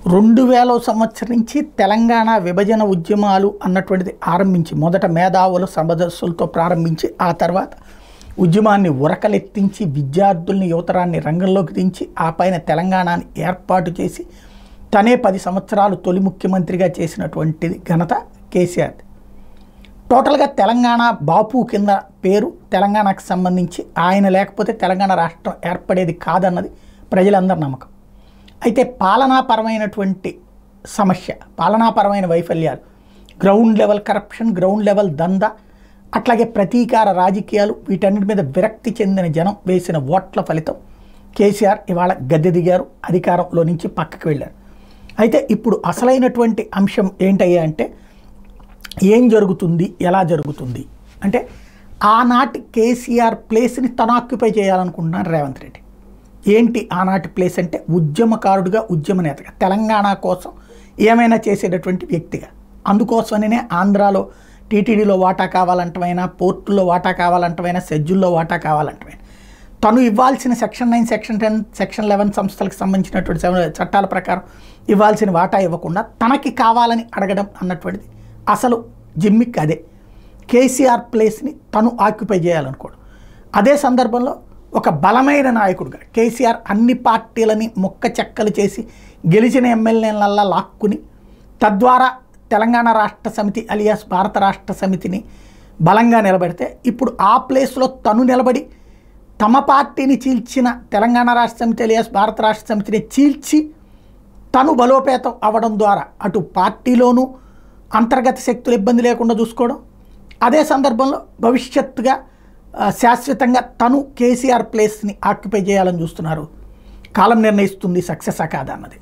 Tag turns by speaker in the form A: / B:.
A: 2000 సంవత్సరం నుంచి తెలంగాణ విభజన ఉద్యమాలు అన్నటువంటిది ఆరంభించి మొదట మేధావుల సదస్సులతో ప్రారంభించి ఆ తర్వాత ఉద్యమాన్ని ఉరకలెత్తించి విద్యార్థుల్ని యువతరాన్ని రంగంలోకి దించి ఆ పైన తెలంగాణని ఏర్పాటు చేసి తనే 10 సంవత్సరాలు తొలి ముఖ్యమంత్రిగా చేసినటువంటిది ఘనత కేసీఆర్. టోటల్గా తెలంగాణ బాపు కింద పేరు తెలంగాణకు సంబంధించి ఆయన లేకపోతే తెలంగాణ రాష్ట్రం ఏర్పడేది కాదన్నది ప్రజలందరి నమ్మకం. అయితే పాలనాపరమైనటువంటి సమస్య, పాలనాపరమైన వైఫల్యాలు, ground level corruption, ground level దందా, అట్లాగే ప్రతీకార రాజకీయాలు, వీటన్నిటి మీద విరక్తి చెందిన జనం వేసిన ఓట్ల ఫలితం కేసీఆర్ ఇవాళ గద్దె దిగారు, అధికారంలో నుంచి పక్కకు వెళ్ళారు. అయితే ఇప్పుడు అసలైనటువంటి అంశం ఏంటయ్యా అంటే ఏం జరుగుతుంది, ఎలా జరుగుతుంది అంటే ఆనాటి కేసీఆర్ ప్లేస్ని తను ఆక్యుపై చేయాలనుకుంటున్నారు రేవంత్ రెడ్డి. ఏంటి ఆనాటి ప్లేస్ అంటే ఉద్యమకారుడిగా, ఉద్యమ నేతగా, తెలంగాణ కోసం ఏమైనా చేసేటటువంటి వ్యక్తిగా. అందుకోసమనే ఆంధ్రాలో టీటీడీలో వాటా కావాలంటమైనా, పోర్టుల్లో వాటా కావాలంటమైనా, షెడ్యూల్లో వాటా కావాలంటమైనా తను ఇవ్వాల్సిన సెక్షన్ 9, సెక్షన్ 10, సెక్షన్ 11 సంస్థలకు సంబంధించినటువంటి చట్టాల ప్రకారం ఇవ్వాల్సిన వాటా ఇవ్వకుండా తనకి కావాలని అడగడం అన్నటువంటిది అసలు జిమ్మిక్ అదే. కేసీఆర్ ప్లేస్ని తను ఆక్యుపై చేయాలనుకోవడం. అదే సందర్భంలో ఒక బలమైన నాయకుడిగా కేసీఆర్ అన్ని పార్టీలని మొక్క చెక్కలు చేసి గెలిచిన ఎమ్మెల్యేలల్లా లాక్కుని తద్వారా తెలంగాణ రాష్ట్ర సమితి అలియాస్ భారత రాష్ట్ర సమితిని బలంగా నిలబెడితే ఇప్పుడు ఆ ప్లేస్లో తను నిలబడి తమ పార్టీని చీల్చిన తెలంగాణ రాష్ట్ర సమితి అలియాస్ భారత రాష్ట్ర సమితిని చీల్చి తను బలోపేతం అవ్వడం ద్వారా అటు పార్టీలోనూ అంతర్గత శక్తులు ఇబ్బంది లేకుండా చూసుకోవడం, అదే సందర్భంలో భవిష్యత్తుగా శాశ్వతంగా తను కేసీఆర్ ప్లేస్ని ఆక్యుపై చేయాలని చూస్తున్నారు. కాలం నిర్ణయిస్తుంది సక్సెస్ కాదా అన్నది.